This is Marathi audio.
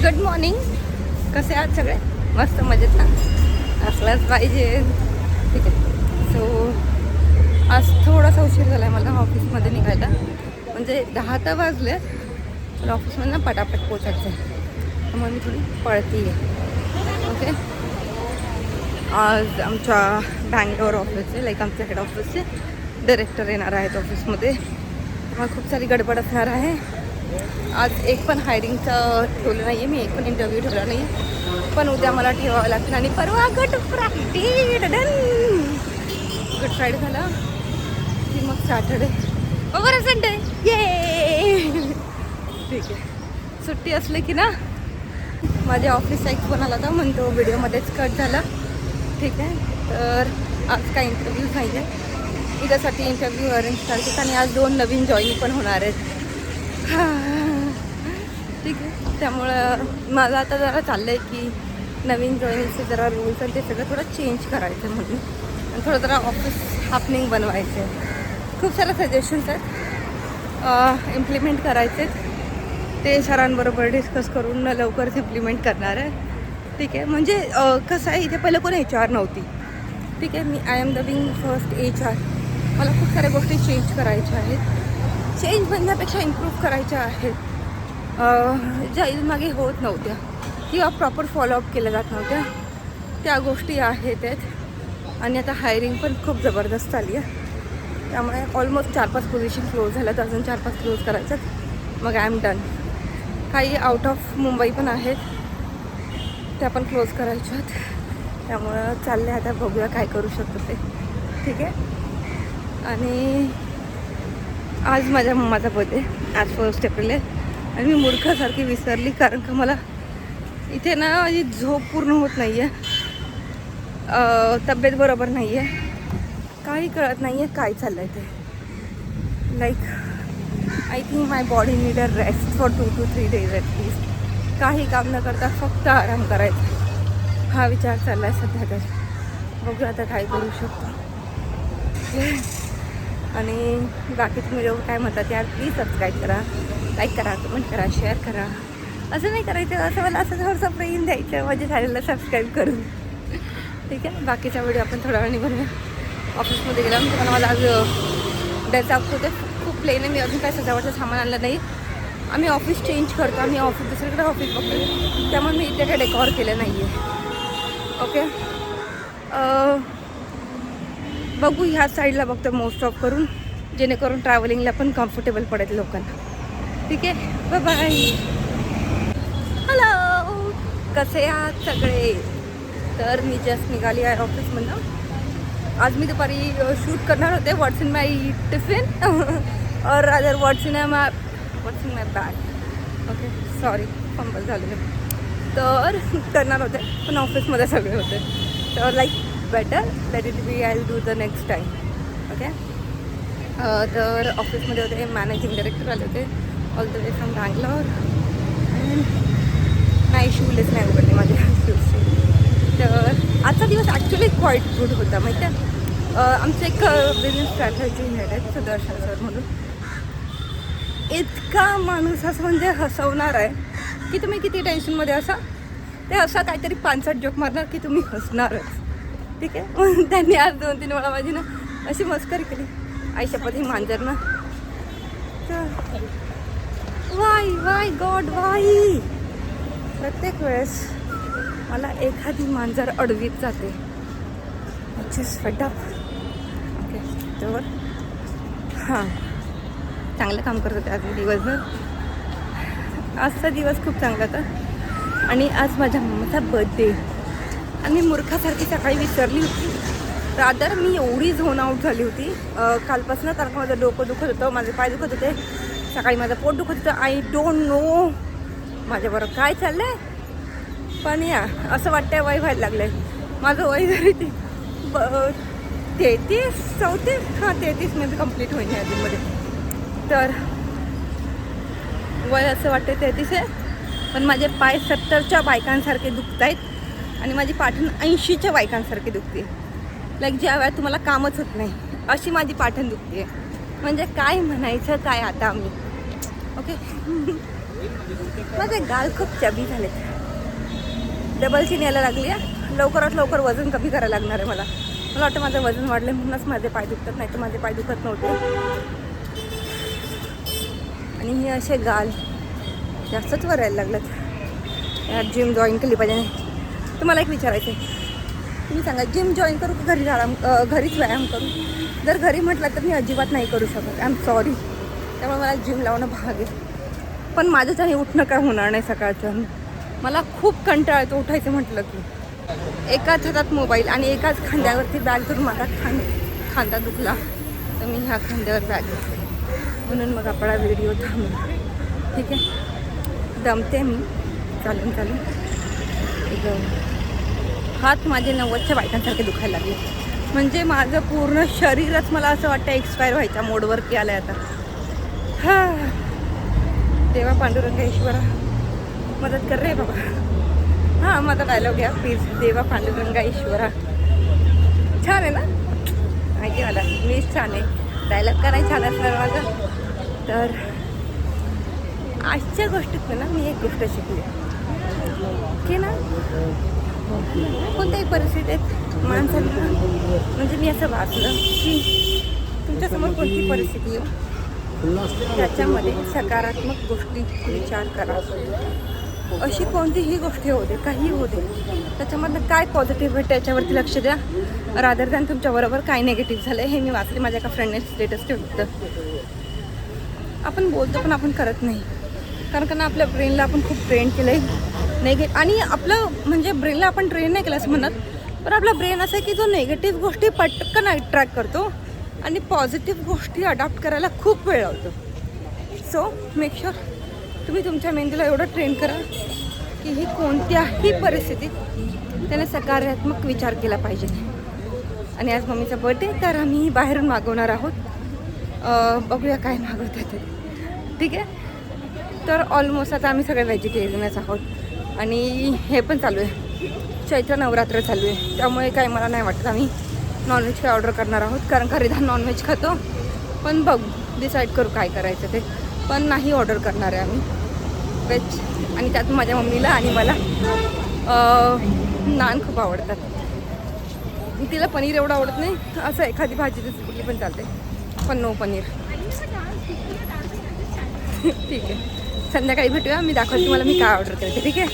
Good morning. कसे आहात सगळे? मस्त मजेत ना? असलाच पाहिजे. ठीक आहे. सो आज थोडासा उशीर झाला आहे मला ऑफिसमध्ये निघायला. म्हणजे 10 तर वाजले, पण ऑफिसमध्ये ना पटापट पोचायचं आहे, त्यामुळे मी थोडी पळती आहे. ओके. आज आमच्या बँगलोर ऑफिसचे आमच्या हेड ऑफिसचे डायरेक्टर येणार आहेत ऑफिसमध्ये, त्यामुळे खूप सारी गडबड असणार आहे. आज एक पण हायरिंगचं ठेवलं नाही आहे, मी एक पण इंटरव्ह्यू ठेवला नाही आहे, पण उद्या मला ठेवावं लागतं. आणि परवा गुड फ्रायडे. गुड फ्रायडे झाला की मग सॅटर्डे बरं संडे. ये ठीक आहे. सुट्टी असली की ना माझ्या ऑफिसचा एक फोन आला होता, म्हणून तो व्हिडिओमध्येच कट झाला. ठीक आहे. तर आज काही इंटरव्ह्यूज नाही आहे, उद्यासाठी इंटरव्ह्यू अरेंज करतात. आणि आज 2 नवीन जॉईनिंग पण होणार आहेत. ठीक आहे. त्यामुळं मला आता जरा चाललं आहे की नवीन जॉईनिंगचे जरा रूल्स आणि ते सगळं थोडं चेंज करायचं म्हणून, आणि थोडं जरा ऑफिस हॅपनिंग बनवायचं आहे. खूप सारे सजेशन्स आहेत, इम्प्लिमेंट करायचे आहेत. ते सरांबरोबर डिस्कस करून लवकरच इम्प्लिमेंट करणार आहे. ठीक आहे. म्हणजे कसं आहे, इथे पहिलं कोणी HR नव्हती. ठीक आहे. मी I am the being first HR. मला खूप साऱ्या गोष्टी चेंज करायच्या आहेत. चेंज बनण्यापेक्षा इम्प्रूव्ह करायच्या आहेत, ज्या मागे होत नव्हत्या किंवा प्रॉपर फॉलोअप केल्या जात नव्हत्या, त्या गोष्टी आहेत. आणि आता हायरिंग पण खूप जबरदस्त आली आहे, त्यामुळे ऑलमोस्ट 4-5 पोझिशन क्लोज झाल्यात. अजून 4-5 क्लोज करायच्यात, मग आय एम डन. काही आउट ऑफ मुंबई पण आहेत, त्या पण क्लोज करायच्यात. त्यामुळं चालले आता, बघूया काय करू शकतो ते. ठीक आहे. आणि आज माझ्या मम्माचा बर्थडे, आज 1 एप्रिल आहे. आणि मी मूर्खासारखी विसरली, कारण का मला इथे ना माझी झोप पूर्ण होत नाही आहे, तब्येत बरोबर नाही आहे, काही कळत नाही आहे काय चाललं आहे ते. I think my body need a rest for 2 to 3 days at least. काही काम न करता फक्त आराम करायचा, हा विचार चालला आहे सध्या. तर बघू आता काय करू शकतो. आणि बाकी तुम्ही लोक काय म्हणतात यार, प्लीज सबस्क्राईब करा, लाईक करा, कमेंट करा, शेअर करा. असं नाही करायचं, असं मला असं थोडंसं प्रेम द्यायचं माझ्या चॅनलला सबस्क्राईब करून. ठीक आहे. बाकीचा व्हिडिओ आपण थोड्या वेळाने बनवूया. ऑफिसमध्ये गेला म्हणजे मला आज ड्रेस होते, खूप प्लेन आहे. मी अजून काय सजावटचं सामान आणलं नाही. आम्ही ऑफिस चेंज करतो, आम्ही ऑफिस दुसरीकडे ऑफिस बघतो, त्यामुळे मी इथे काही डेकॉर केलं नाही आहे. ओके. बघू ह्या साईडला बघतो मोस्ट ऑफ करून, जेणेकरून ट्रॅव्हलिंगला पण कम्फर्टेबल पडेल लोकांना. ठीक आहे. Bye bye. हॅलो, कसे आहात सगळे? तर मी जस्ट निघाली आहे ऑफिसमधनं. आज मी दुपारी शूट करणार होते व्हॉट्स इन माय टिफिन और other what's in my bag. Okay, sorry fumble झालेलं. तर करणार होते, पण ऑफिसमध्ये सगळे होते, तर better that it be, I will do the next time. Okay. तर ऑफिसमध्ये होते, मॅनेजिंग डायरेक्टर आले होते all the way from Bangalore. नाही, शूलेस नाही उघडले माझे शूजचे. तर आजचा दिवस ॲक्च्युली क्वाईट गुड होता. माहिती आहे, आमचं एक बिझनेस स्ट्रॅटेजी हेड आहे सुदर्शन सर म्हणून. इतका माणूस असं म्हणजे हसवणार आहे की तुम्ही किती टेन्शनमध्ये असा, ते असा काहीतरी 5-6 जोक मारणार की तुम्ही हसणारच. ठीक आहे. मग त्यांनी आज 2-3 वेळा माझी ना अशी मस्करी केली, आई शपथ ही मांजर ना, तर वाय गॉड वाई. प्रत्येक वेळेस मला एखादी मांजर अडवीत जाते. Just fed up. ओके. तर हां, चांगलं काम करत होते आज मी दिवसभर. आजचा दिवस खूप चांगला होता. आणि आज माझ्या मम्माचा बर्थडे, आणि मी मूर्खासारखी सकाळी विसरली होती. रादर मी एवढी झोन आऊट झाली होती कालपासून, कारण का माझं डोकं दुखत होतं, माझे पाय दुखत होते, सकाळी माझं पोट दुखत होतं. आय डोंट नो माझ्याबरोबर काय चाललं आहे, पण या असं वाटतंय वय व्हायला लागलं आहे. माझं वय जरी 33 मे बी कम्प्लीट होईल या आधीमध्ये. तर वय असं वाटतं 33 आहे, पण माझे पाय 70च्या बायकांसारखे दुखत आहेत आणि माझी पाठण 80च्या बायकांसारखी दुखते. ज्या वेळा तुम्हाला कामच होत नाही अशी माझी पाठण दुखते. म्हणजे काय म्हणायचं काय आता आम्ही. ओके. माझे गाल खूप चबी झालेत. डबल चीन यायला लागली आहे. लवकरात लवकर वजन कमी करायला लागणार आहे मला. मला वाटतं माझं वजन वाढलं म्हणूनच माझे पाय दुखतात, नाही तर माझे पाय दुखत नव्हते. आणि हे असे गाल जास्तच वर यायला लागलेत. यार जिम जॉईन केली पाहिजे. तुम्हाला एक विचारायचं आहे, तुम्ही सांगा जिम जॉईन करू की घरीच व्यायाम करू? जर घरी म्हटलं तर मी अजिबात नाही करू शकत. I am sorry. त्यामुळे मला जिम लावणं भाग आहे. पण माझ्याच्याने उठणं काय होणार नाही सकाळचं. मला खूप कंटाळा येतो उठायचं म्हटलं की. एकाच हातात मोबाईल आणि एकाच खांद्यावरती बॅग धरून माझा खांदा दुखला तर मी ह्या खांद्यावर बॅग घेतली. म्हणून मग आपला व्हिडिओ थांबला. ठीक आहे, दमते मी चालून. हात माझे 90च्या बायकांसारखे दुखायला लागले. म्हणजे माझं पूर्ण शरीरच मला असं वाटतं एक्सपायर व्हायच्या मोडवरती आलं आहे आता. हा देवा पांडुरंगेश्वरा मदत कर रे बाबा. हां माझा डायलॉग घ्या प्लीज. देवा पांडुरंगेश्वरा. छान आहे ना? माहिती मला मीच छान आहे. डायलॉग का नाही छान असणार माझा? तर आजच्या गोष्टीत ना मी एक गोष्ट शिकली की ना, कोणत्याही परिस्थितीत माणसाला म्हणजे मी असं वाचलं की तुमच्यासमोर कोणती परिस्थिती येऊ त्याच्यामध्ये सकारात्मक गोष्टी विचार करा. अशी कोणतीही गोष्टी होऊ दे, काही होऊ दे, त्याच्यामधनं काय पॉझिटिव्ह आहे त्याच्यावरती लक्ष द्या. रादर दॅन तुमच्याबरोबर काय निगेटिव्ह झालं हे मी वाचले. माझ्या एका फ्रेंडने स्टेटस ठेवलं होतं. आपण बोलतो पण आपण करत नाही. कारण का ना आपल्या ब्रेनला आपण खूप ट्रेन केलं आहे आणि आपलं म्हणजे ब्रेनला आपण ट्रेन नाही केलं असं म्हणत, पण आपला ब्रेन असं आहे की जो निगेटिव्ह गोष्टी पटकन अट्रॅक्ट करतो आणि पॉझिटिव्ह गोष्टी अडॉप्ट करायला खूप वेळ लावतो. सो मेक शुअर तुम्ही तुमच्या मेंदूला एवढं ट्रेन करा की ही कोणत्याही परिस्थितीत त्याने सकारात्मक विचार केला पाहिजे. आणि आज मम्मीचा बर्थडे तर आम्ही बाहेरून मागवणार आहोत. बघूया काय मागवतात ते. ठीक आहे, तर ऑलमोस्ट आता आम्ही सगळे व्हेजिटेरियनच आहोत आणि हे पण चालू आहे, चैत्र नवरात्र चालू आहे. त्यामुळे काही मला नाही वाटत आम्ही नॉनव्हेज काय ऑर्डर करणार आहोत. कारण का रिधान नॉनव्हेज खातो. पण बघू डिसाईड करू काय करायचं ते. पण नाही ऑर्डर करणार आहे आम्ही व्हेज. आणि त्यात माझ्या मम्मीला आणि मला नान खूप आवडतात. तिला पनीर एवढं आवडत नाही. असं एखादी भाजी कुठली पण चालते, पण नो पनीर. ठीक आहे, संध्याकाळी भेटूया. मी दाखवते तुम्हाला मी काय ऑर्डर करते. ठीक आहे.